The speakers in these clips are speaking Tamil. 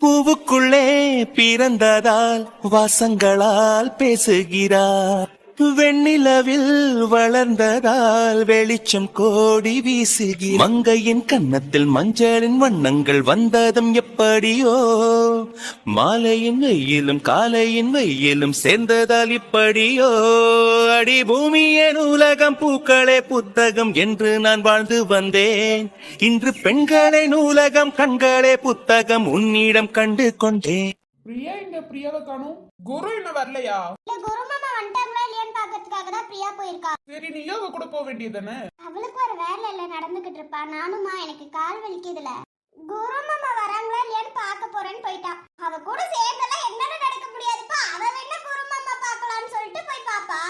பூவுக்குள்ளே பிறந்ததால் வாசங்களால் பேசுகிறார். வெண்ணிலவில் வளர்ந்ததால் வெளிச்சம் கோடி வீசுகிறார். மங்கையின் கன்னத்தில் மஞ்சளின் வண்ணங்கள் வந்ததும் எப்படியோ, மாலையின் வெயிலும் காலையின் வெயிலும் சேர்ந்ததால் இப்படியோ. அடி பூமியே நூலகம், பூக்களே புத்தகம் என்று நான் வாழ்ந்து வந்தேன். இன்று பெண்களே நூலகம், கண்களே புத்தகம் உன்னிடம் கண்டு கொண்டேன். பிரியா எங்க? பிரியாவை காணோம். குரு இன்னும் வரலையா? இல்ல, குரு மாமா வந்துட்டாங்களா இல்லையான்னு பாக்கிறதுக்காக தான் பிரியா போயிருக்கா. சரி, நீ அவ கூட போக வேண்டியதானே? அவளுக்கு ஒரு வேலை இல்ல, நடந்துகிட்டு இருப்பா. நானுமா எனக்கு கால் வலிக்குதுல. குரு மாமா வராங்களா இல்லையான்னு பார்க்க போறேன்னு போயிட்டா. அவ கூட சேர்ந்தெல்லாம் என்னால நடக்க முடியாதுப்பா. அவ வேணா குரு மாமா பார்க்கலாம்னு சொல்லிட்டு போய் பாப்பா.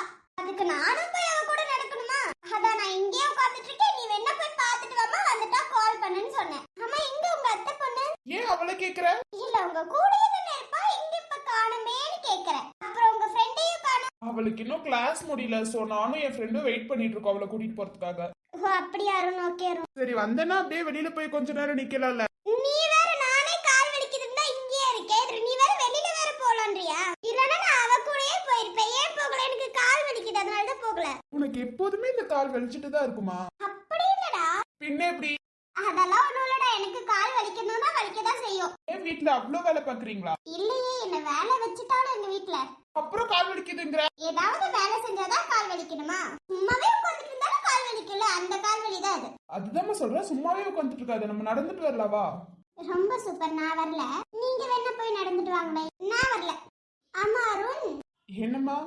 அதுக்கு நானும் போய் அவ கூட நடக்கணுமா? அதான் நான் இங்கேயே உட்கார்ந்துட்டு இருக்கேன். நீ வேணா போய் பார்த்துட்டு வாமா, வந்துட்டா கால் பண்ணுன்னு சொன்னேன். அம்மா, இங்க உங்க அத்தை பொண்ணு? ஏன் அவளை கேக்குற? இல்ல, உங்க கூடயே தானே இருப்பா, இங்க இப்ப காணுமேன்னு கேக்குறேன். அப்புறம் உங்க ஃப்ரெண்டையும் காணோம். அவளுக்கு இன்னும் கிளாஸ் முடியல. சோ நானும் என் ஃப்ரெண்டும் வெயிட் பண்ணிட்டு இருக்கோம் அவளை கூட்டிட்டு போறதுக்காக. ஓ, அப்படியா அருண்? ஓகே அருண். சரி, வந்தேன்னா அப்படியே வெளியில போய் கொஞ்ச நேரம் நிக்கலாம்ல. நீ வேற, நானே கால் வலிக்குதுன்னா இங்கேயே இருக்கேன். நீ வேற வெளியில வேற போலான்றியா? இல்லனா நான் அவ கூடயே போயிருப்பேன். ஏன் போகல? எனக்கு கால் வலிக்குது, அதனால தான் போகல. உனக்கு எப்போதுமே இந்த கால் வலிச்சுட்டு தான் இருக்குமா? அப்படி இல்லடா. பின்ன எப்படி? அதெல்லாம் ஒண்ணும் இல்லடா. எனக்கு கால் வலிக்கணும்னா வலிக்கதான் செய்யும். ஏன் வீட்டுல அவ்வளவு வேலை பாக்குறீங்களா? இல்லையே, என்ன வேலை வச்சுட்டாலும் எங்க வீட்ல. அப்புறம் கால் வலிக்குதுங்கிற? ஏதாவது வேலை செஞ்சாதான் கால் வலிக்கணுமா? சும்மாவே உட்கார்ந்துட்டு இருந்தாலும் கால் வலிக்கல. அந்த கால் வலிதான் அது. அதுதான் சொல்றேன், சும்மாவே உட்காந்துட்டு இருக்காது. நம்ம நடந்துட்டு வரலாவா? ரொம்ப சூப்பர். நான் வரல. நீங்க வேணா போய் நடந்துட்டு வாங்களே. நான் வரல. ஆமா அருண். என்னம்மா?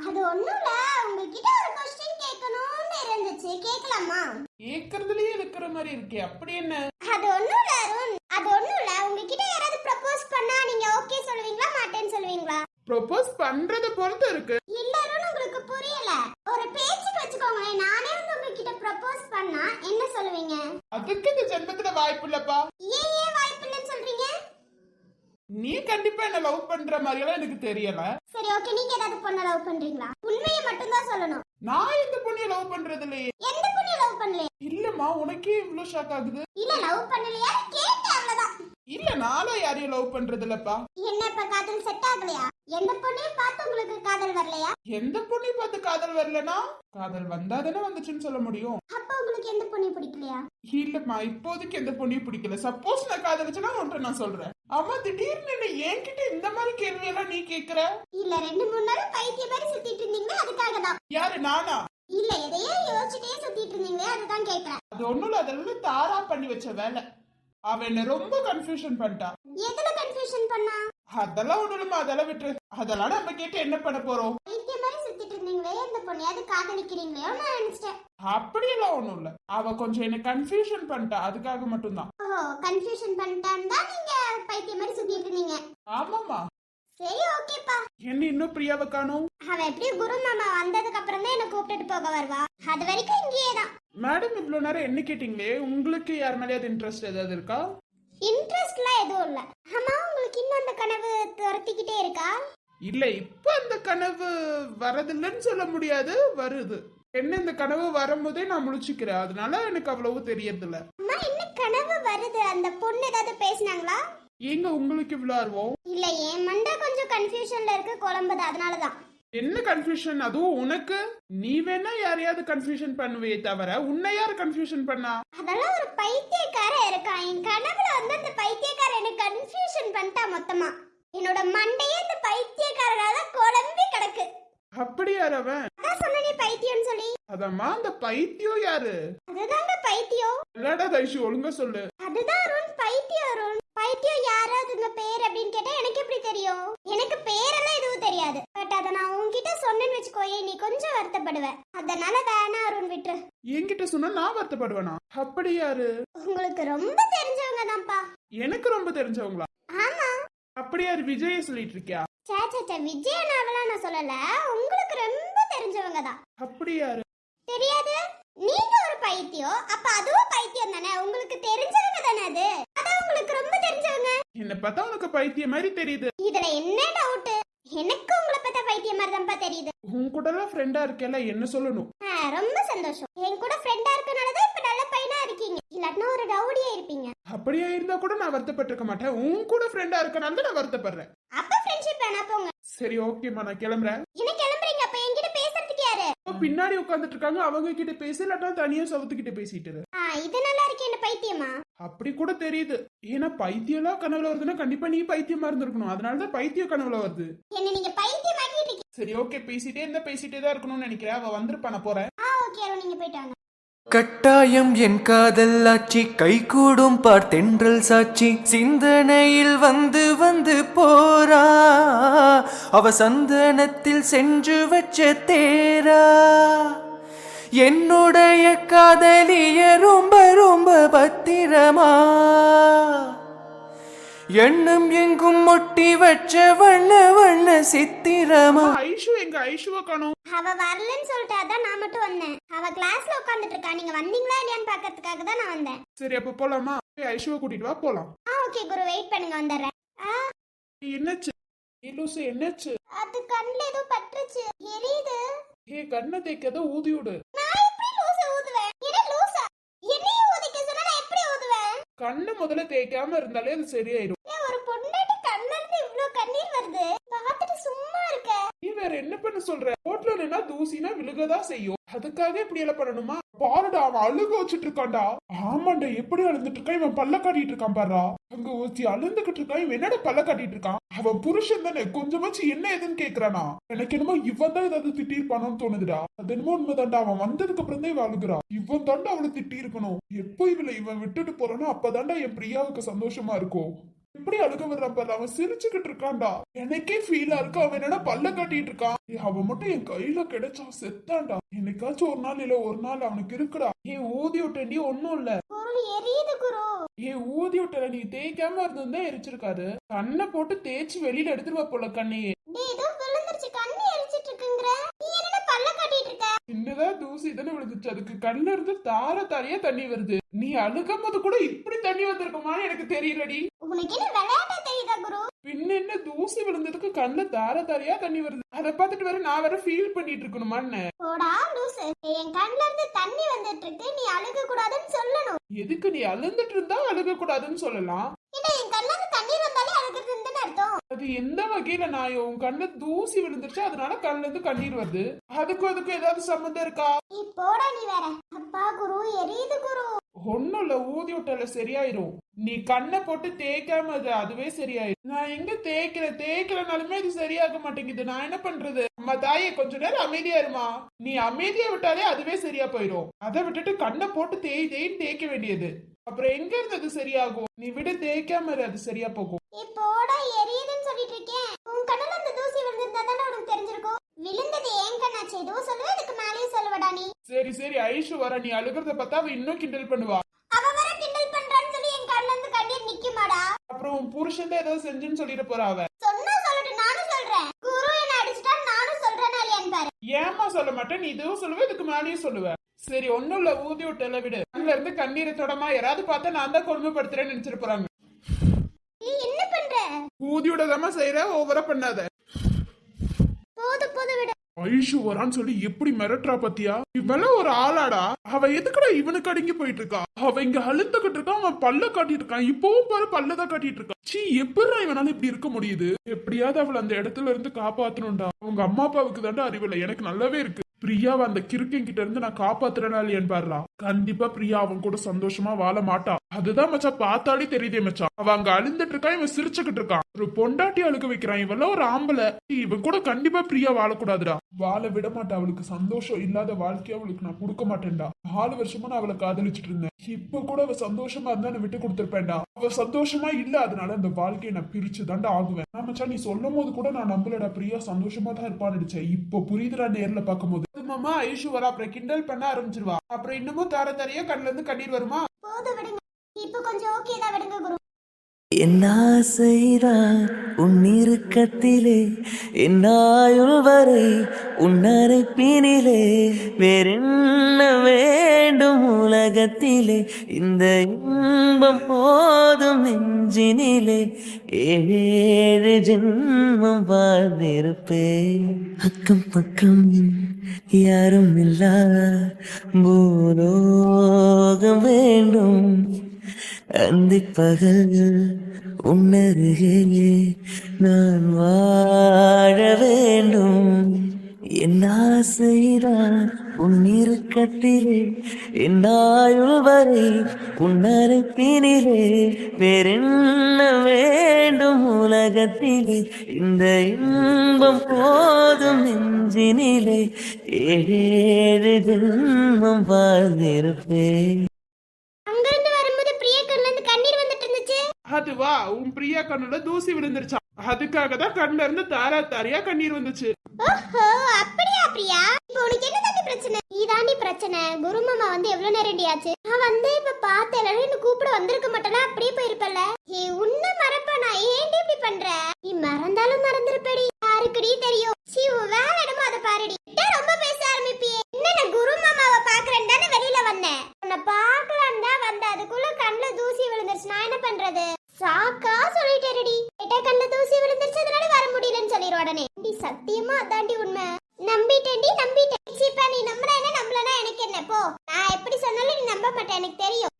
அது ஒண்ணும் இல்ல, உங்ககிட்ட ஒரு क्वेश्चन கேட்கணும்னு இருந்துச்சு. கேட்கலாமா? கேக்குறதுலயே இருக்கிற மாதிரி இருக்கே, அப்படி என்ன? அது ஒண்ணும் இல்ல அருண். அது ஒண்ணும் இல்ல, உங்ககிட்ட யாராவது ப்ரோபோஸ் பண்ணா நீங்க ஓகே சொல்லுவீங்களா மாட்டேன்னு சொல்லுவீங்களா? ப்ரோபோஸ் பண்றத பொறுத்து இருக்கு. இல்ல அருண், உங்களுக்கு புரியல. ஒரு பேச்சுக்கு வச்சுக்கோங்களேன். நானே வந்து உங்ககிட்ட ப்ரோபோஸ் பண்ணா என்ன சொல்லுவீங்க? அதுக்கு இந்த ஜென்மத்துல வாய்ப்பு இல்லப்பா. ஏன் வாய்ப்பு இல்லைன்னு சொல்றீங்க? நீ கண்டிப்பா என்ன லவ் பண்ற மாதிரி எல்லாம் எனக்கு தெரியல. சரி, ஓகே. நீங்க ஏதாவது பொண்ண லவ் பண்றீங்களா? உண்மையை மட்டும் தான் சொல்லணும். நான் இந்த பொண்ணைய லவ் பண்றது இல்லையே. எந்த பொண்ணை லவ் பண்ணல? இல்லம்மா, உனக்கே இவ்ளோ ஷாக் ஆகுது? இல்ல, லவ் பண்ணலையா கேட்டேன், அவ்வளவுதான். இல்ல, நானும் யாரையும் லவ் பண்றது இல்லப்பா. என்ன இப்ப காதல் செட் ஆகலையா? எந்த பொண்ணையும் பார்த்து உங்களுக்கு காதல் வரலையா? எந்த பொண்ணையும் பார்த்து காதல் வரலனா? காதல் வந்தாதானே வந்துச்சுன்னு சொல்ல முடியும். அப்ப உங்களுக்கு எந்த பொண்ணையும் பிடிக்கலையா? இல்லம்மா, இப்போதைக்கு எந்த பொண்ணையும் பிடிக்கல. சப்போஸ் நான் காதலிச்சனா உன்கிட்ட நான் சொல்றேன். அம்மா, திடீர்னு என்ன என்கிட்ட இந்த மாதிரி கேள்வி எல்லாம் நீ கேக்குற? இல்ல, 2-3 நாள் பைத்திய மாதிரி சுத்திட்டு இருந்தீங்க, அதுக்காக தான். யாரு, நானா? இல்ல, எதையோ யோசிச்சுட்டே சுத்திட்டு இருந்தீங்களே, அதுதான் கேக்குறேன். அது ஒண்ணும் இல்ல, அதெல்லாம் தாரா பண்ணி வச்ச வேலை. அவ என்ன ரொம்ப கன்ஃபியூஷன் பண்ணிட்டா. எதுல கன்ஃபியூஷன் பண்ணா? அதெல்லாம் ஒண்ணும் இல்லம்மா, அதெல்லாம் விட்டுரு. அதெல்லாம் நம்ம கேட்டு என்ன பண்ண போறோம்? பைத்திய மாதிரி சுத்திட்டு இருந்தீங்களே, இந்த பொண்ணையாவது காதலிக்கிறீங்களோ நான் நினைச்சிட்டேன். அப்படியெல்லாம் ஒண்ணும் இல்ல. அவ கொஞ்சம் என்ன கன்ஃபியூஷன் பண்ணிட்டா, அதுக்காக மட்டும்தான். ஓ, கன்ஃபியூஷன் பண்ணிட்டான்னு தான் நீங்க பைத்திய மாதிரி சுத்திட்டு இருந்தீங்க. ஆமாமா. சரி, ஓகேப்பா. என்ன இன்னும் பிரியாவை காணோம்? அவ எப்படியும் குரு மாமா வந்ததுக்கு அப்புறம் தான் என்ன கூப்பிட்டுட்டு போக வருவா. அது வரைக்கும் இங்கேயே தான். மேடம், இவ்வளவு நேரம் என்ன கேட்டீங்களே, உங்களுக்கு யார் மேலேயாவது இன்ட்ரெஸ்ட் ஏதாவது இருக்கா? இன்ட்ரெஸ்ட்லாம் எதுவும் இல்ல. ஆமா, உங்களுக்கு இன்னும் அந்த கனவு துரத்திக்கிட்டே இருக்கா? இல்ல, இப்ப அந்த கனவு வரதில்லைன்னு சொல்ல முடியாது, வருது. என்ன, இந்த கனவு வரும்போதே நான் முழிச்சுக்கிறேன். அதனால எனக்கு அவ்வளவு தெரியறது இல்ல. அம்மா, என்ன கனவு வருது? அந்த பொண்ணு ஏதாவது பேசினாங்களா? எங்க உங்களுக்கு இவ்வளவு ஆர்வம்? இல்ல, என் மண்டை கொஞ்சம் கன்ஃபியூஷன்ல இருக்கு, குழம்புது, அதனாலதான். என்ன கன்ஃபியூஷன்? அதுவும் உனக்கு? நீ வேணா யாரையாவது கன்ஃபியூஷன் பண்ணுவே தவிர உன்னை யாரு கன்ஃபியூஷன் பண்ணா? அதெல்லாம் ஒரு பைத்தியக்கார இருக்கான். என் கனவுல வந்து அந்த பைத்தியக்கார என்ன கன்ஃபியூஷன் பண்ணிட்டா மொத்தமா. என்னோட மண்டையே இந்த பைத்தியக்காரனால குழம்பி கிடக்கு. அப்படி யார் அவன்? அதான் சொன்ன நீ பைத்தியம்னு சொல்லி. அதம்மா, அந்த பைத்தியம் யாரு? அதுதாங்க பைத்தியம். என்னடா தைஷு, ஒழுங்கா சொல்லு. அதுதான் அருண், பைத்தியம் அருண். பைத்தியம் யாராவதுங்க பேர் அப்படின்னு கேட்டா எனக்கு எப்படி தெரியும்? எனக்கு பேரெல்லாம் எதுவும் தெரியாது. பட் அத நான் உன்கிட்ட சொன்னேன்னு வச்சுக்கோயே, நீ கொஞ்சம் வருத்தப்படுவ. அதனால வேணா அருண், விட்டுரு. என்கிட்ட சொன்னா நான் வருத்தப்படுவேனா? அப்படி யாரு? உங்களுக்கு ரொம்ப தெரிஞ்சவங்க தான்ப்பா. எனக்கு ரொம்ப தெரிஞ்சவங்களா? ஆமா. அப்படி யாரு? விஜய சொல்லிட்டு இருக்கியா? சே, விஜயனாவெல்லாம் நான் சொல்லல. உங்களுக்கு ரொம்ப தெரிஞ்சவங்க தான். அப்படி யாரு? தெரியாது? நீங்க ஒரு பைத்தியம், அப்ப அதுவும் பைத்தியம் தானே? உங்களுக்கு தெரிஞ்சவங்க தானே அது. அதான் உங்களுக்கு ரொம்ப தெரிஞ்சவங்க. என்ன பார்த்தா உனக்கு பைத்தியம் மாதிரி தெரியுது. இதுல என்ன டவுட்? எனக்கு உங்களை பார்த்தா பைத்தியம் மாதிரி தான்ப்பா தெரியுது. உன் கூட எல்லாம் ஃப்ரெண்டா இருக்கல, என்ன சொல்லணும்? ரொம்ப சந்தோஷம். என் கூட ஃப்ரெண்டா இருக்கனாலதான் இப்ப நல்ல பையனா இருக்கீங்க. இல்லாட்டினா ஒரு ரவுடியா இருப்பீங்க. அப்படியா இருந்தா கூட நான் வருத்தப்பட்டிருக்க மாட்டேன். உன் கூட ஃப்ரெண்டா இருக்கனால தான் நான் வருத்தப்படுறேன். அப்ப ஃப்ரெண்ட்ஷிப் வேணா போங்க. சரி ஓகேம்மா, நான் கிளம்புறேன். என்ன கிளம்புறீங்க? அப்ப என்கிட்ட பேசுறதுக்கு யாரு? இப்ப பின்னாடி உட்காந்துட்டு இருக்காங்க, அவங்க கிட்ட பேச, இல்லாட்டா தனியா சவுத்துக்கிட்ட பேசிட்டு இரு. இது நல்லா இருக்கு. என்ன பைத்தியமா? அப்படி கூட தெரியுது. ஏன்னா பைத்தியம்லாம் கனவுல வருதுன்னா கண்டிப்பா நீ பைத்தியமா இருந்திருக்கணும். அதனாலதான் பைத்தியம் கனவுல வருது. என்ன நீங்க பைத்தியமாக்கிட்டு இருக்கீங்க. சரி ஓகே, பேசிட்டே தான் இருக்கணும்னு நினைக்கிறேன். அவ வந்திருப்பா, நான் போறேன். ஓகே அருண், நீங்க போயிட்டு வாங்க. கட்டாயம் என் காதல் ஆட்சி கைகூடும் பார்த்தென்றல் சாட்சி சிந்தனையில் வந்து வந்து போரா அவ சந்தனத்தில் சென்று வச்ச தேரா என்னுடைய காதலிய ரொம்ப ரொம்ப பத்திரமா எண்ணம் எங்கும் ஒட்டி வச்ச வண்ண வண்ண சித்திரமா. ஐஷு எங்க? ஐஷுவ காணோம். அவ வரலன்னு சொல்லிட்டு அதான் நான் மட்டும் வந்தேன். அவ கிளாஸ்ல உட்கார்ந்துட்டு இருக்கா. நீங்க வந்தீங்களா இல்லையான்னு பாக்கிறதுக்காக தான் நான் வந்தேன். சரி அப்ப போலாமா? ஐஷுவ கூட்டிட்டு வா, போலாம். ஓகே குரு, வெயிட் பண்ணுங்க, வந்துடுறேன். என்னாச்சு லூசு? என்னாச்சு? அது கண்ணுல ஏதோ பட்டுருச்சு, எரியுது. கண்ணை தேய்க்கத ஊதி விடு. நான் எப்படி லூசு ஊதுவேன்? என்ன லூசா? என்னையும் ஊதிக்க சொன்னா நான் எப்படி ஊதுவேன்? கண்ணை முதல்ல தேய்க்காம இருந்தாலே அது சரியாயிடும். ஒரு பொண்டாட்டி கண்ணுல இருந்து இவ்ளோ கண்ணீர் வருது, பார்த்துட்டு சும்மா இருக்க. நீ வேற என்ன பண்ண சொல்ற? ரோட்ல நின்னா தூசினா விழுகதான் செய்யும். அதுக்காக இப்படி எல்லாம் பண்ணணுமா? பாருடா, அவன் அழுக வச்சுட்டு இருக்கான்டா. ஆமாண்டா, எப்படி அழுந்துட்டு இருக்கான் இவன்? பல்ல காட்டிட்டு இருக்கான் பாரா. அங்க ஒருத்தி அழுந்துகிட்டு இருக்கான், இவன் என்னடா பல்ல காட்டிட்டு இருக்கான்? அவன் புருஷன் தானே, கொஞ்சமாச்சு என்ன ஏதுன்னு கேக்குறானா? எனக்கு என்னமோ இவன் தான் ஏதாவது திட்டிருப்பானோன்னு தோணுதுடா. அது என்னமோ உண்மைதான்டா. அவன் வந்ததுக்கு அப்புறம் தான் இவ அழுகுறா. இவன் தாண்டா அவளை திட்டி இருக்கணும். எப்போ இவன் விட்டுட்டு போறானோ அப்பதான்டா என் பிரியாவுக்கு சந்தோஷமா இருக்கும். எப்படி அழுக வர்றான் பாரு. அவன் சிரிச்சுக்கிட்டு இருக்கான்டா. எனக்கே ஃபீலா இருக்கு. அவன் என்னடா பல்ல காட்டிட்டு இருக்கான். அவன் மட்டும் என் கையில கிடைச்சா செத்தான்டா. என்னைக்காச்சும் ஒரு நாள் இல்ல ஒரு நாள் அவனுக்கு இருக்குடா. ஊதி விட்டேன்டி, ஒன்னும் இல்ல. எரியுது குரு. ஊதி விட்டல, நீ தேய்க்காம இருந்ததும் தான் எரிச்சிருக்காரு. கண்ணை போட்டு தேய்ச்சி வெளியில எடுத்துருவா போல கண்ணையே. ஏதோ விழுந்துருச்சு, கண்ணு எரிச்சிட்டு இருக்குங்கற. நீ என்னடா பல்ல காட்டிட்டு இருக்க? சின்னதா தூசி தானே விழுந்துச்சு, அதுக்கு கண்ணுல இருந்து தாரையா தண்ணி வருது. நீ அழுகும் போது கூட இப்படி தண்ணி வந்திருக்குமான்னு எனக்கு தெரியலடி. உனக்கு என்ன விளையாட்டா தெரியுதா குரு? பின்ன என்ன, தூசி விழுந்ததுக்கு கண்ணுல தாரையா தண்ணி வருது. அதை பார்த்துட்டு வேற நான் வேற ஃபீல் பண்ணிட்டு இருக்கணுமான்னு. போடா லூசு, என் கண்ணுல இருந்து தண்ணி வந்துட்டு இருக்கு, நீ அழுக கூடாதுன்னு சொல்லணும். எதுக்கு? நீ அழுந்துட்டு இருந்தா அழுக கூடாதுன்னு சொல்லலாம். என்ன, என் கண்ணுல இருந்து தண்ணீர் வந்தாலே அழுகுறதுன்னு அர்த்தம்? அது எந்த வகையில நான் உன் கண்ணுல தூசி விழுந்துருச்சு அதனால கண்ணுல இருந்து கண்ணீர் வருது? அதுக்கும் ஏதாவது சம்மந்தம் இருக்கா? நீ போடா நீ வேற. அப்பா குரு, எரியுது குரு. ஒண்ணும் இல்ல, ஊதி விட்டால சரியாயிரும். நீ கண்ணை போட்டு தேய்க்காம அதுவே சரியாயிரும். நான் எங்க தேய்க்கலனாலுமே இது சரியாக மாட்டேங்குது. நான் என்ன பண்றது? அம்மா தாயே, கொஞ்ச நேரம் அமைதியா இருமா. நீ அமைதியா விட்டாலே அதுவே சரியா போயிரும். அதை விட்டுட்டு கண்ணை போட்டு தேய்க்க வேண்டியது. அப்புறம் எங்க இருந்து அது சரியாகும்? நீ விட தேய்க்காம அது சரியா போகும். போடா, எரியுதுன்னு சொல்லிட்டு இருக்கேன். உன் கண்ணுல அந்த தூசி விழுந்திருந்தா தானே உனக்கு தெரிஞ்சிருக்கும். விழுந்தது ஏன் கண்ணாச்சு, இதுவும் சொல்லுவ, இதுக்கு மேலேயும் சொல்லுவடா நீ. சரி ஐஷு வர, நீ அழுகிறத பார்த்தா அவ இன்னும் கிண்டல் பண்ணுவா. அவ வர கிண்டல் பண்றான்னு சொல்லி என் கண்ணுல இருந்து கண்ணீர் நிக்குமாடா? அப்புறம் உன் புருஷன் தான் ஏதாவது செஞ்சுன்னு சொல்லிட போறா அவ. சொன்னா சொல்லட்டு, நானும் சொல்றேன். குரு என்ன அடிச்சிட்டா நானும் சொல்றேன் இல்லையான்னு பாரு. ஏமா சொல்ல மாட்டேன்? நீ இதுவும் சொல்லுவ, இதுக்கு மேலேயும் சொல்லுவ. சரி ஒண்ணும் இல்ல, ஊதி விட்டல விடு. கண்ணுல இருந்து கண்ணீரை தொடமா யாராவது பார்த்தா நான் தான் கொடுமைப்படுத்துறேன்னு நினைச்சிட்டு போறாங்க. நீ என்ன பண்ற? ஊதி விடதாமா செய்யற, ஓவரா பண்ணாத. போது விடு. ஐஷு வரான்னு சொல்லி எப்படி மிரட்டுறா பத்தியா? இவெல்லாம் ஒரு ஆளாடா? அவ எதுக்குடா இவனுக்கு அடங்கி போயிட்டு இருக்கா? அவ இங்க அழுந்துகிட்டு இருக்கான், அவன் பல்ல காட்டிட்டு இருக்கான். இப்பவும் பாரு பல்லதான் காட்டிட்டு இருக்கான். சீ, எப்படிடா இவனால இப்படி இருக்க முடியுது? எப்படியாவது அவளை அந்த இடத்துல இருந்து காப்பாத்தணும்டா. அவங்க அம்மா அப்பாவுக்கு தாண்டா அறிவில்லை, எனக்கு நல்லாவே இருக்கு. பிரியாவை அந்த கிறுக்கன் கிட்ட இருந்து நான் காப்பாத்துறேனா இல்லையான்னு பாருலா. கண்டிப்பா பிரியா அவன் கூட சந்தோஷமா வாழ மாட்டா. அதுதான் மச்சான், பார்த்தாலே தெரியுதே மச்சான். அவ அங்க அழுந்துட்டு இருக்கான், இவன் சிரிச்சுக்கிட்டு இருக்கான். ஒரு பொண்டாட்டி அழுக வைக்கிறான். இவெல்லாம் ஒரு ஆம்பளை. இவன் கூட கண்டிப்பா பிரியா வாழக்கூடாதுடா. வாழ விட மாட்டா. அவளுக்கு சந்தோஷம் இல்லாத வாழ்க்கைய அவளுக்கு நான் கொடுக்க மாட்டேன்டா. 4 வருஷமா நான் அவளை காதலிச்சுட்டு இருந்தேன். இப்ப கூட அவ சந்தோஷமா இருந்தா நான் விட்டு கொடுத்துருப்பேன்டா. அவ சந்தோஷமா இல்ல, அதனால அந்த வாழ்க்கையை நான் பிரிச்சு தாண்டா ஆகுவேன். மச்சான், நீ சொல்லும் போது கூட நான் நம்பலடா பிரியா சந்தோஷமா தான் இருப்பான்னு நினைச்சேன். இப்போ புரியுதுடா நேர்ல பாக்கும் போது. மாமா ஐஷு வரா, அப்புறம் கிண்டல் பண்ண ஆரம்பிச்சிருவா. அப்புறம் இன்னமும் தாரையா கண்ணுல இருந்து கண்ணீர் வருமா? போது விடுங்க. இப்ப கொஞ்சம் ஓகே தான், விடுங்க குரு. என்ன செய்றான் உன் இறுக்கத்திலே என்னாயுள் வரை உன்னரைப்பினிலே வேறென்ன வேண்டும் உலகத்திலே இந்த இன்பம் போதும் நெஞ்சினிலே 7 ஜென்மம் வாழ்ந்திருப்பேன் அக்கம் பக்கம் யாரும் இல்லா பூலோகம் வேண்டும் அந்திப்பகல் உன்னருகே நான் வாழ வேண்டும். என் ஆசைதான் உன் இறுக்கத்திலே, என் ஆயுள் வரை உன்னருப்பினிலே. வேறென்ன வேண்டும் உலகத்திலே, இந்த இன்பம் போதும் நெஞ்சினிலே. ஏழு ஜென்மம் வாழ்ந்திருப்பேன். அங்கிருந்து வரும்போது பிரியா கண்ணுல இருந்து கண்ணீர் வந்துட்டு இருந்துச்சு. அதுவா உன் பிரியா கண்ணுல தூசி விழுந்துருச்சா, அதுக்காக தான் கண்ணுல இருந்து தாரா தாரியா கண்ணீர் வந்துச்சு. ஓஹோ, அப்படியா பிரியா? இப்போ உனக்கு என்ன தாண்டி பிரச்சனை? நீ தாண்டி பிரச்சனை. குரு மாமா வந்து எவ்வளவு நேரம் ஆச்சு? நான் வந்து இப்ப பார்த்த எல்லாரும் கூப்பிட வந்திருக்க மாட்டேனா? அப்படியே போயிருப்பல. ஏ உன்ன மறப்பனா? ஏன்டி இப்படி பண்ற? நீ மறந்தாலும் மறந்துருப்படி. யாருக்குடி தெரியும்? சீ, வேற இடமா அதை பாருடி. ரொம்ப பேச ஆரம்பிப்பியே. என்ன நான் குரு மாமாவை பாக்குறேன்னு தானே வெளியில வந்தேன். உன்னை பாக்கலான்னு தான் வந்தேன். அதுக்குள்ள கண்ணுல தூசி விழுந்துருச்சு. நான் என்ன பண்றது? சாக்கா சொல்லிட்டேடி. கிட்ட கண்ணுல தூசி விழுந்துருச்சு, அதனால வர முடியலன்னு சொல்லிடுற உடனே. சத்தியமா அதாண்டி உண்மை. நம்பிட்டேன்டி, நம்பிட்டேன். சீப்பா, நீ நம்புனா என்ன நம்பலனா எனக்கு என்ன? போ. நான் எப்படி சொன்னாலும் நீ நம்ப மாட்டே, எனக்கு தெரியும்.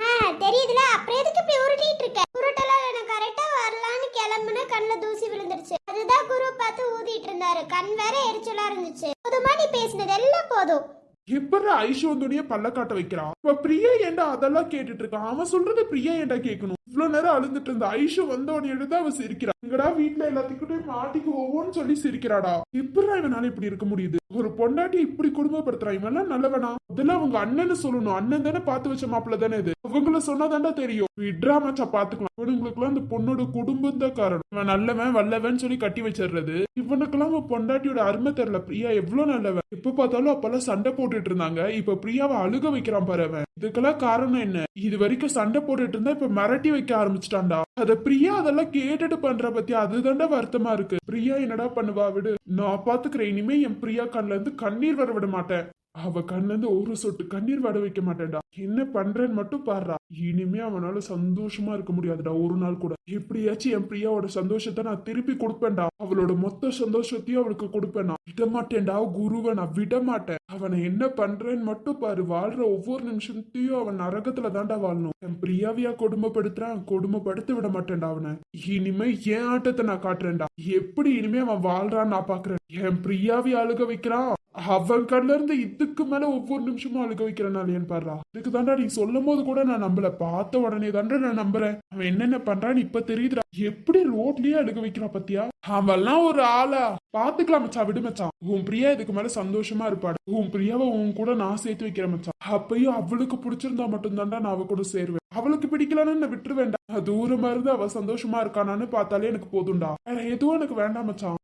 தெரியுதுல, அப்புறம் எதுக்கு இப்படி உருட்டிட்டு இருக்க? உருட்டலாம். நான் கரெக்டா வரலான்னு கிளம்புன கண்ணுல தூசி விழுந்துருச்சு. அதுதான் குரு பார்த்து ஊதிட்டு இருந்தாரு. கண் வேற எரிச்சலா இருந்துச்சு. போதுமா நீ பேசினது எல்லாம் போதும். எப்படி ஐஸ்வர்யா பல்ல காட்ட வைக்கிறான்? இப்ப பிரியா ஏண்டா அதெல்லாம் கேட்டுட்டு இருக்கான்? அவன் சொல்றது பிரியா ஏண்டா கேட்கணும்? இவ்வளவு நேரம் அழுந்துட்டு இருந்த ஐஷு வந்த உடனே எடுத்து அவ சிரிக்கிறா. இங்கடா வீட்டுல எல்லாத்துக்கிட்டையும் மாட்டிக்கு ஒவ்வொன்னு சொல்லி சிரிக்கிறாடா. எப்படா இவனால இப்படி இருக்க முடியுது? ஒரு பொண்டாட்டி இப்படி குடும்பப்படுத்துறான். இவன் எல்லாம் நல்லவனா? அதெல்லாம் அவங்க அண்ணன்னு சொல்லணும். அண்ணன் தானே பார்த்து வச்ச மாப்பிள்ள தானே இது. அவங்கள சொன்னாதான்டா தெரியும். விட்ரா மச்சா பாத்துக்கலாம். இவனுங்களுக்குலாம் அந்த பொண்ணோட குடும்பம் தான் காரணம். இவன் நல்லவன் வல்லவன் சொல்லி கட்டி வச்சிடுறது. இவனுக்கெல்லாம் அவன் பொண்டாட்டியோட அருமை தெரியல. பிரியா எவ்வளவு நல்லவன். எப்ப பார்த்தாலும் அப்பெல்லாம் சண்டை போட்டுட்டு இருந்தாங்க. இப்ப பிரியாவை அழுக வைக்கிறான் பாரு அவன். இதுக்கெல்லாம் காரணம் என்ன? இது வரைக்கும் சண்டை போட்டுட்டு இருந்தா இப்ப மிரட்டி வைக்க ஆரம்பிச்சிட்டான்டா. அத பிரியா அதெல்லாம் கேட்டுட்டு பண்ற பத்தி அதுதான்டா வருத்தமா இருக்கு. பிரியா என்னடா பண்ணுவா? விடு, நான் பாத்துக்கிறேன். இனிமே என் பிரியா கண்ணுல இருந்து கண்ணீர் வர விட மாட்டேன். அவ கண்ணுல இருந்து ஒரு சொட்டு கண்ணீர் வட வைக்க மாட்டேன்டா. என்ன பண்றேன்னு மட்டும் பாடுறா. இனிமே அவனால சந்தோஷமா இருக்க முடியாதுடா ஒரு நாள் கூட. எப்படியாச்சும் என் பிரியாவோட சந்தோஷத்தை நான் திருப்பி கொடுப்பேன்டா. அவளோட மொத்த சந்தோஷத்தையும் அவளுக்கு கொடுப்பேன். விட மாட்டேன்டா குருவை, நான் விட மாட்டேன். அவனை என்ன பண்றேன்னு மட்டும் பாரு. வாழ்ற ஒவ்வொரு நிமிஷத்தையும் அவன் நரகத்துல தாண்டா வாழணும். என் பிரியாவியா கொடுமைப்படுத்துறான், கொடுமைப்படுத்த விட மாட்டேன்டா அவனை. இனிமே என் ஆட்டத்தை நான் காட்டுறேன்டா. எப்படி இனிமே அவன் வாழ்றான்னு நான் பாக்குறேன். என் பிரியாவி அழுக வைக்கிறான். அவன் கண்ல இருந்து இதுக்கு மேல ஒவ்வொரு நிமிஷமும் அழுக வைக்கிறனாலேன்னு பாடுறா. இதுக்கு தாண்டா நீ சொல்லும் போது கூட நான் நம்பல. பார்த்த உடனே தாண்டா நான் நம்புறேன். அவன் என்னென்ன பண்றான்னு இப்ப தெரியுதுடா. எப்படி ரோட்லயே அழுக வைக்கிறான் பத்தியா? அவெல்லாம் ஒரு ஆளா? பாத்துக்கலாம் மச்சான், விடு மச்சான். உன் பிரியா இதுக்கு மேல சந்தோஷமா இருப்பாடு. உன் பிரியாவை உன் கூட நான் சேர்த்து வைக்கிறேன் மச்சான். அப்பயும் அவளுக்கு பிடிச்சிருந்தா மட்டும் தாண்டா நான் அவ கூட சேருவேன். அவளுக்கு பிடிக்கலன்னு நான் விட்டுரு வேண்டாம். தூரமா இருந்து அவ சந்தோஷமா இருக்கானான்னு பார்த்தாலே எனக்கு போதும்டா. வேற எதுவும் எனக்கு வேண்டாம் மச்சான்.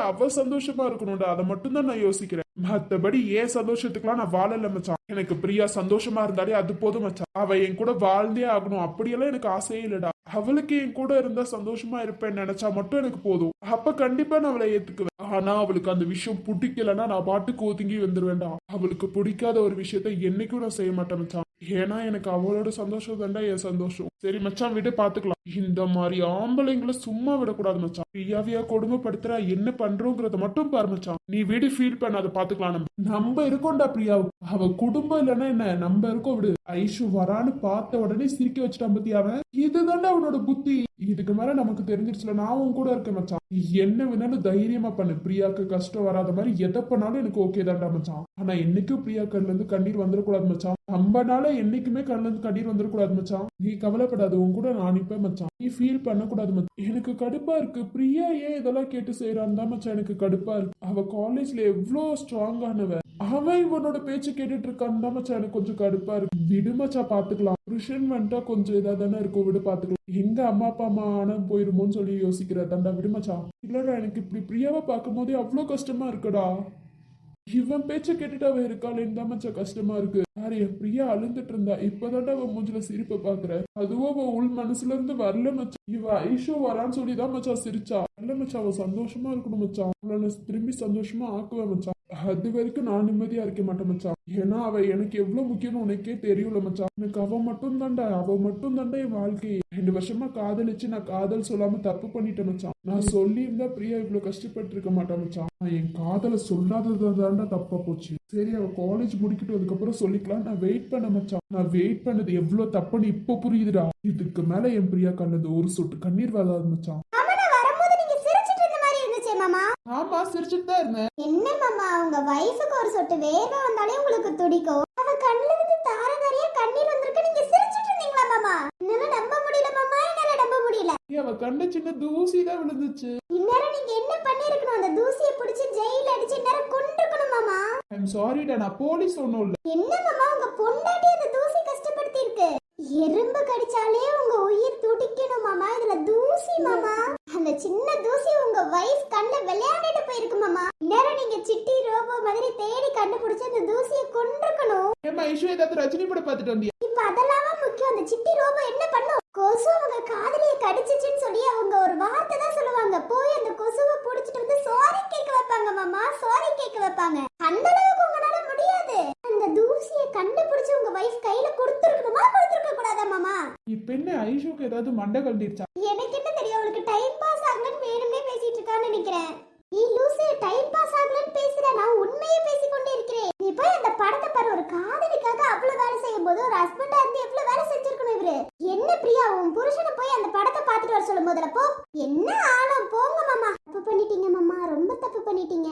அவ சந்தோஷமா இருக்கணும்டா. அதை மட்டும் தான் நான் யோசிக்கிறேன். மத்தபடி ஏன் சந்தோஷத்துக்குலாம் நான் வாழல மச்சான். எனக்கு பிரியா சந்தோஷமா இருந்தாலே அது போதும் மச்சான். அவ என் கூட வாழ்ந்தே ஆகணும் அப்படியெல்லாம் எனக்கு ஆசையே இல்லடா. அவளுக்கு என் கூட இருந்தா சந்தோஷமா இருப்பேன்னு நினைச்சா மட்டும் எனக்கு போதும். அப்ப கண்டிப்பா நான் அவளை ஏத்துக்குவேன். ஆனா அவளுக்கு அந்த விஷயம் பிடிக்கலன்னா நான் பாட்டுக்கு ஒதுங்கி வந்துருவேன்டா. அவளுக்கு பிடிக்காத ஒரு விஷயத்த என்னைக்கும் நான் செய்ய மாட்டேன் மச்சான். ஏன்னா எனக்கு அவளோட சந்தோஷம் தாண்டா என் சந்தோஷம். சரி மச்சான், விட பாத்துக்கலாம். இந்த மாதிரி ஆம்பளைங்களை சும்மா விடக்கூடாது மச்சான். பிரியாவியா கொடுமைப்படுத்துறா, என்ன பண்றோங்கிறத மட்டும் பாரு மச்சான். நீ வீடு ஃபீல் பண்ணாத, பாத்துக்கலாம். நம்ம இருக்கோம்டா பிரியாவுக்கு. அவ குடும்பம் இல்லைன்னா என்ன, நம்ம இருக்கோம். விடு. ஐஷு வரான்னு பார்த்த உடனே சிரிக்க வச்சுட்டான் பத்தி அவன். இதுதான்டா அவனோட புத்தி. இதுக்கு மேல நமக்கு தெரிஞ்சிருச்சுல. நான் உன் கூட இருக்கேன் மச்சான். என்ன வேணாலும் தைரியமா பண்ணு. பிரியாக்கு கஷ்டம் வராத மாதிரி எதை பண்ணாலும் எனக்கு ஓகே தான்டா மச்சான். ஆனா என்னைக்கும் பிரியா கண்ணுல இருந்து கண்ணீர் வந்துடக்கூடாது மச்சான். நம்மனால என்னைக்குமே கண்ணுல இருந்து கண்ணீர் வந்துடக்கூடாது மச்சான். நீ கவலைப்படாது, உன் கூட நான் நிப்பேன் மச்சான். நீ ஃபீல் பண்ணக்கூடாது மச்சான். எனக்கு கடுப்பா இருக்கு. பிரியா ஏன் இதெல்லாம் கேட்டு செய்யறான்னு தான் மச்சான் எனக்கு கடுப்பா இருக்கு. அவ காலேஜ்ல எவ்வளவு ஸ்ட்ராங்கானவ, அவன் இவனோட பேச்சு கேட்டுட்டு இருக்கான்னு தான் மச்சான் எனக்கு கொஞ்சம் கடுப்பா இருக்கு. விடு மச்சான், பாத்துக்கலாம். புருஷன் வந்துட்டா கொஞ்சம் இதா தானே இருக்கும். விடு, பாத்துக்கலாம். எங்க அம்மா அப்பா அம்மா ஆனா போயிருமோன்னு சொல்லி யோசிக்கிறதாண்டா. விடு மச்சான். இல்லடா, எனக்கு இப்படி பிரியாவை பார்க்கும் போதே அவ்வளவு கஷ்டமா இருக்குடா. இவன் பேச்ச கேட்டுட்டு அவ இருக்காளேன்னு தான் மச்சா கஷ்டமா இருக்கு. யாரு என் பிரியா அழுந்துட்டு இருந்தா. இப்பதான்டா அவன் மூஞ்சில சிரிப்பை பாக்குற. அதுவும் அவ உள் மனசுல இருந்து வரல மச்சா. இவ ஐஷோ வரான்னு சொல்லிதான் மச்சா சிரிச்சா. இல்ல மச்சா, அவ சந்தோஷமா இருக்கணும் மச்சா. அவளை திரும்பி சந்தோஷமா ஆக்குவேன் மச்சா. அது வரைக்கும் நான் நிம்மதியா இருக்க மாட்டேன் மச்சான். ஏன்னா அவ எனக்கு எவ்வளவு முக்கியம்னு உனக்கே தெரியும்ல மச்சான். எனக்கு அவ மட்டும் தாண்டா என் வாழ்க்கையே. 2 வருஷமா காதலிச்சு நான் காதல் சொல்லாம தப்பு பண்ணிட்டேன் மச்சான். நான் சொல்லி இருந்தா பிரியா இவ்வளவு கஷ்டப்பட்டு இருக்க மாட்டேன் மச்சான். நான் என் காதலை சொல்லாததாண்டா தப்பா போச்சு. சரி அவ காலேஜ் முடிக்கிட்டு அதுக்கப்புறம் சொல்லிக்கலாம். நான் வெயிட் பண்ண மச்சான். நான் வெயிட் பண்ணது எவ்வளவு தப்புன்னு இப்ப புரியுதுடா. இதுக்கு மேல என் பிரியா கண்ணது ஒரு சொட்டு கண்ணீர் வராது மச்சான். ஆமா நான் வரும்போது நீங்க சிரிச்சிட்டு இருந்த மாதிரி இருந்துச்சே மாமா. ஆமா சிரிச்சுட்டு தான் இருந்தேன். என்ன மாமா உங்க வைஃபுக்கு ஒரு சொட்டு வேர்வை வந்தாலே உங்களுக்கு துடிக்கும். அவ கண்ணுல இருந்து தார தாரையா கண்ணீர் வந்திருக்கு. நீங்க சிரிச்சிட்டு இருந்தீங்களா மாமா? என்னால நம்ப முடியல மாமா, என்னால நம்ப முடியல. அவ கண்ட சின்ன தூசி தான் விழுந்துச்சு. இந்நேரம் நீங்க என்ன பண்ணிருக்கணும்? அந்த தூசியை பிடிச்சு ஜெயில அடிச்சு இந்நேரம் கொண்டிருக்கணும் மாமா. ஐம் சாரிடா, நான் போலீஸ் ஒண்ணும் இல்ல. என்ன மாமா உங்க பொண்டாட்டி அந்த தூசி கஷ்டப்படுத்தி இருக்கு. எறும்பு கடிச்சாலே உங்க உயிர் துடிக்கணும் மாமா. இதுல தூசி மாமா. அந்த சின்ன தூசி உங்க வைஃப் கண்ணுல விளையாடிட்டு போயிருக்கு மாமா. இந்நேரம் நீங்க சிட்டி ரோபோ மாதிரி தேடி கண்டுபிடிச்சு அந்த தூசியை கொண்டிருக்கணும். ஏமா ஐஷு ஏதாவது ரஜினி படம் பார்த்துட்டு வந்தியா? இப்ப அதெல்லாம் முக்கியம். அந்த சிட்டி ரோபோ என்ன பண்ணும்? கொசு அவங்க காதலிய கடிச்சிச்சுன்னு சொல்லி அவங்க ஒரு வார்த்தை தான் சொல்லுவாங்க. போய் அந்த கொசுவை புடிச்சிட்டு வந்து சாரி கேட்க வைப்பாங்க மாமா. சாரி கேட்க வைப்பாங்க. அந்த அளவுக்கு உங்களால முடியாது. அந்த தூசியை கண்டுபிடிச்சு உங்க வைஃப் கையில கொடுத்துருக்கணுமா கொடுத்துருக்க கூடாதா மாமா? இப்ப என்ன ஐஷுக்கு ஏதாவது மண்டை கழண்டிருச்சா? எனக்கு என்ன தெரியும், அவளுக்கு டைம் பாஸ் ஆகலன்னு வேணுமே பேசிட்டு இருக்கான்னு நினைக்கிறேன். நீ லூசு, டைம் பாஸ் ஆகலன்னு பேசுற. நான் உண்மையே பேசிக்கொண்டே இருக்கிறேன். நீ போய் அந்த படத்தை பாரு. ஒரு காதலிக்காக அவ்வளவு வேலை செய்யும் போது ஒரு ஹஸ்பண்டா இருந்து எவ்வளவு வேலை செஞ்சிருக்கணும் இவரு. என்ன பிரியா உன் புருஷனை போய் அந்த படத்தை பார்த்துட்டு வர சொல்லும் போதுல போ. என்ன ஆழம் போங்க மாமா. தப்பு பண்ணிட்டீங்க மாமா, ரொம்ப தப்பு பண்ணிட்டீங்க.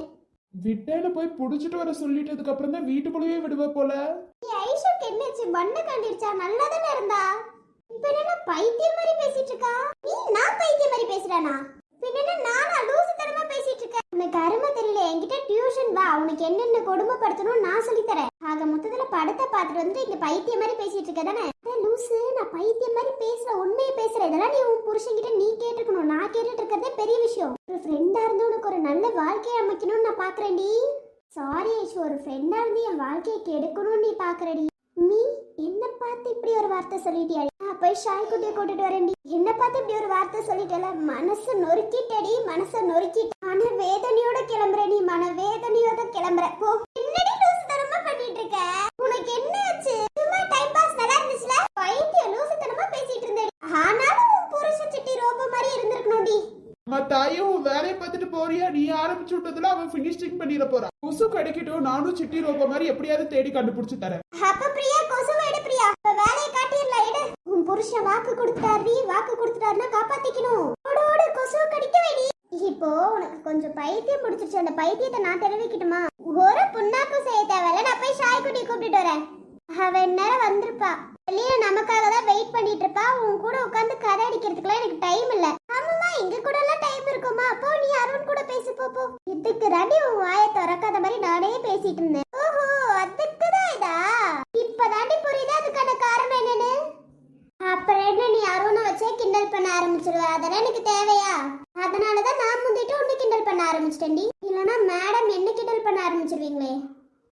விட்டேன்னு போய் புடிச்சிட்டு வர சொல்லிட்டதுக்கு அப்புறம் தான் வீட்டுக்குள்ளேயே விடுவ போல. ஐஷுக்கு என்னாச்சு? பண்ண கண்டிருச்சா? நல்லா தானே இருந்தா. இப்ப என்ன பைத்தியம் மாதிரி பேசிட்டு இருக்கா? நீ நான் பைத்தியம் மாதிரி பேசுறானா? பின்ன நானா லூசுத்தனமா பேசிட்டு இருக்கேன்? உனக்கு அருமை தெரியல. என்கிட்ட டியூஷன் வா, உனக்கு என்னென்ன கொடுமைப்படுத்தணும் நான் சொல்லி தரேன். ஆக மொத்தத்துல படத்தை பார்த்துட்டு வந்து இங்க பைத்தியம் மாதிரி பேசிட்டு இருக்க தானே? லூசு, நான் பைத்தியம் மாதிரி பேசுற, உண்மையை பேசுறேன். இதெல்லாம் நீ உன் புருஷன்கிட்ட நீ கேட்டுக்கணும். நான் கேட்டுட்டு இருக்கிறதே பெரிய விஷயம். ஒரு ஃப்ரெண்டா இருந்து உனக்கு ஒரு நல்ல வாழ்க்கையை அமைக்கணும்னு நான் பாக்குறேன்டி. சாரி ஐஷு, ஒரு ஃப்ரெண்டா இருந்து என் வாழ்க்கையை கெடுக்கணும்னு நீ பாக்குறடி. நீ என்ன பார்த்து இப்படி ஒரு வார்த்தை சொல்லிட்டியா? நான் போய் ஷாய் குட்டியை கூட்டிட்டு வரேன்டி. என்ன பார்த்து இப்படி ஒரு வார்த்தை சொல்லிட்டல, மனசு நொறுக்கிட்டடி, மனசை நொறுக்கிட்ட. மன வேதனையோட கிளம்புற நீ, மன வேதனையோட கிளம்புற. போ. என்னடி லூசு தனமா பண்ணிட்டு இருக்க? உனக்கு என்ன ஆச்சு? சும்மா டைம் பாஸ் நல்லா இருந்துச்சுல? பைத்தியம் லூசு தனமா பேசிட்டு இருந்தடி. ஆனாலும் உன் புருஷன் சிட்டி ரோபோ மாதிரி இருந்திருக்கணும்டி. தாயும் வேலையை பார்த்துட்டு போறியா? நீ ஆரம்பிச்சு விட்டதுல அவன் பினிஷிங் பண்ணிட போறான். கொசு கிடைக்கட்டும், நானும் சிட்டி ரோபோ மாதிரி எப்படியாவது தேடி கண்டுபிடிச்சு தரேன். அப்ப பிரியா கொசுவை எடு பிரியா. இப்ப வேலையை காட்டிடலாம், எடு. உன் புருஷன் வாக்கு கொடுத்துட்டாரு. வாக்கு கொடுத்துட்டாருன்னா காப்பாத்திக்கணும். ஓடு ஓடு, கொசுவை கடிக்க வேடி. இப்போ உனக்கு கொஞ்சம் பைத்தியம் பிடிச்சிருச்சு. அந்த பைத்தியத்தை நான் தெரிவிக்கட்டுமா? ஒரு புண்ணாக்கும் செய்ய தேவையில்ல. நான் போய் ஷாய் குட்டி கூப்பிட்டு வரேன். அவ நேரம் வந்திருப்பா. வெளியே நமக்காக தான் வெயிட் பண்ணிட்டு இருப்பா. உன் கூட உட்காந்து கதை அடிக்கிறதுக்குலாம் எனக்கு டைம் இல்ல. ஆமாமா, எங்க கூட எல்லாம் டைம் இருக்குமா? அப்போ நீ அருண் கூட பேசி போ. இதுக்கு தாண்டி உன் வாயை திறக்காத மாதிரி நானே பேசிட்டு இருந்தேன். ஓஹோ, அதுக்குதான் இதா? இப்ப தாண்டி புரியுது அதுக்கான காரணம் என்னன்னு. அப்புறம் என்ன, நீ அருணை வச்சே கிண்டல் பண்ண ஆரம்பிச்சிருவ. அதெல்லாம் எனக்கு தேவையா? அதனாலதான் நான் முந்திட்டு உன்னை கிண்டல் பண்ண ஆரம்பிச்சிட்டேன்டி. இல்லனா மேடம் என்ன கிண்டல் பண்ண ஆரம்பிச்சிருவீங்களே.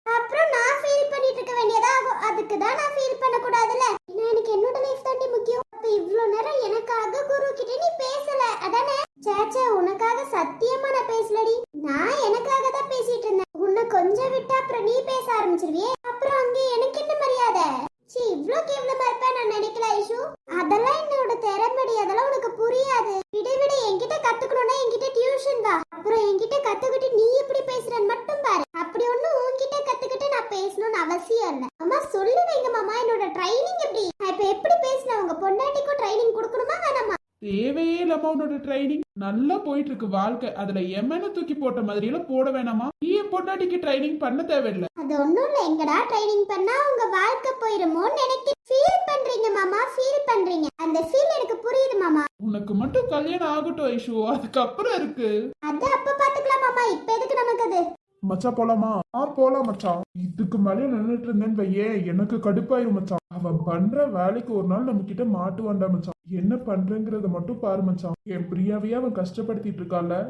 அப்புறம் நான் ஃபீல் பண்ணிட்டு இருக்க வேண்டியதா ஆகும். அதுக்கு தான் நான் ஃபீல் பண்ண கூடாதுல. ஏன்னா எனக்கு என்னோட லைஃப் தாண்டி முக்கியம். அப்ப இவ்ளோ நேரம் எனக்காக குரு கிட்ட நீ பேசல அதானே? சேச்சே, உனக்காக சத்தியமா நான் பேசலடி. நான் எனக்காக தான் பேசிட்டு இருந்தேன். உன்னை கொஞ்சம் விட்டா அப்புறம் நீ பேச ஆரம்பிச்சிருவியே. அப்புறம் அங்க எனக்கு என்ன மரியாதை? சீ, இவ்ளோ கேவலமா இருப்பேன் நான் நினைக்கல ஐஷு. அதெல்லாம் என்னோட திறமைடி. அதெல்லாம் உனக்கு புரியாது. விட என்கிட்ட கத்துக்கணும்னா என்கிட்ட டியூஷன் வா. அப்புறம் என்கிட்ட கத்துக்கிட்டு நீ எப்படி பேசுறன்னு மட்டும் பாரு. அப்படி ஒண்ணும் உன்கிட்ட கத்துக்கிட்டு நான் பேசணும்னு அவசியம் இல்ல. அம்மா சொல்லுவீங்க மாமா, என்னோட ட்ரைனிங் எப்படி? நான் இப்ப எப்படி பேசின உங்க பொண்டாட்டிக்கும் ட்ரைனிங் கொடுக்கணுமா வேணாமா? தேவையே இல்லாம உன்னோட ட்ரைனிங் நல்லா போயிட்டு இருக்கு வாழ்க்கை. அதுல எமன தூக்கி போட்ட மாதிரி எல்லாம் போட வேணாமா? நீ என் பொண்டாட்டிக்கு ட்ரைனிங் பண்ண தேவையில்லை. அது ஒண்ணும் இல்ல. எங்கடா ட்ரைனிங் பண்ணா உங்க வாழ்க்கை போயிருமோன்னு நினைக்க ஃபீல் பண்றீங்க மாமா. ஃபீல் பண்றீங்க. அந்த ஃபீல் எனக்கு புரியுது மாமா. உனக்கு மட்டும் கல்யாணம் ஆகட்டும் ஐஷு, அதுக்கப்புறம் இருக்கு. அது அப்ப பாத்துக்கலாம் மாமா. இப்ப எதுக்கு நமக்கு அது? மச்சான் போலாமா? போலாம் மச்சான். இதுக்கு மேலே நின்னுட்டு இருந்தேன்னு வையே, எனக்கு கடுப்பாயிரும் மச்சான். அவன் பண்ற வேலைக்கு ஒரு நாள் நம்ம கிட்ட மாட்டுவான்டா மச்சான். என்ன பண்றேங்கிறத மட்டும் பாரு மச்சான். என் பிரியாவையே அவன் கஷ்டப்படுத்திட்டு இருக்கால.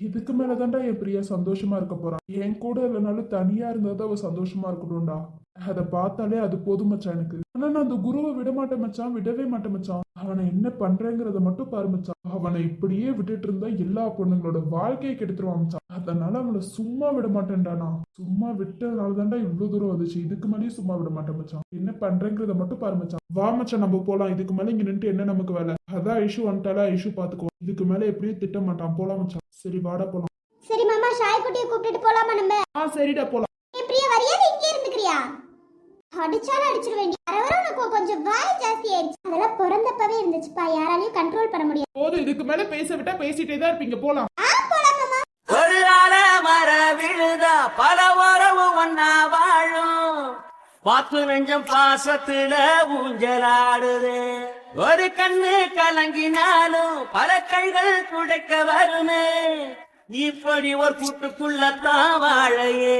இதுக்கு மேலதான்டா என் பிரியா சந்தோஷமா இருக்க போறான். என் கூட இல்லைனாலும் தனியா இருந்தாதான் அவ சந்தோஷமா இருக்கணும்டா. அதை பார்த்தாலே அது போதும் மச்சான் எனக்கு. ஆனா நான் அந்த குருவை விட மாட்டேன் மச்சான், விடவே மாட்டேன் மச்சான். அவனை என்ன பண்றேங்கிறத மட்டும் பாரு மச்சான். அவனை இப்படியே விட்டுட்டு இருந்தா எல்லா பொண்ணுங்களோட வாழ்க்கையை கெடுத்துருவான் மச்சான். அதனால அவளை சும்மா விட மாட்டேன்டா. நான் சும்மா விட்டதுனால தான்டா இவ்வளவு தூரம் வந்துச்சு. இதுக்கு மேலேயும் சும்மா விட மாட்டேன் மச்சான். என்ன பண்றேங்கிறத மட்டும் பாரு மச்சான். வா மச்சான் நம்ம போலாம். இதுக்கு மேல இங்க நின்று என்ன நமக்கு வேலை? அதான் ஐஷு வந்துட்டாலா, ஐஷு பாத்துக்கோ. இதுக்கு மேல எப்படியும் திட்ட மாட்டான். போலாம் மச்சான். சரி வாடா போலாம். சரி மாமா, ஷாய் குட்டியை கூப்பிட்டுட்டு போலாமா நம்ம? சரிடா போலாம். பிரியா வரியா, இங்கே இருந்துக்கிறியா? அடிச்சாலும் அடிச்சிட வேண்டிய வர உனக்கு கொஞ்சம் வாய் ஜாஸ்தி ஆயிடுச்சு. அதெல்லாம் பிறந்தப்பவே இருந்துச்சுப்பா, யாராலையும் கண்ட்ரோல் பண்ண முடியாது. போதும், இதுக்கு மேல பேச விட்டா பேசிட்டே தான் இருப்பீங்க. போலாம். போலாம் மாமா. ஒரு ஆல மர விழுதா பல உறவு ஒன்னா வாழும், பாத்து நெஞ்சம் பாசத்துல ஊஞ்சலாடுது. ஒரு கண்ணு கலங்கினாலும் பல கைகள் துடைக்க வருமே, இப்படி ஒரு கூட்டுக்குள்ளத்தான் வாழையே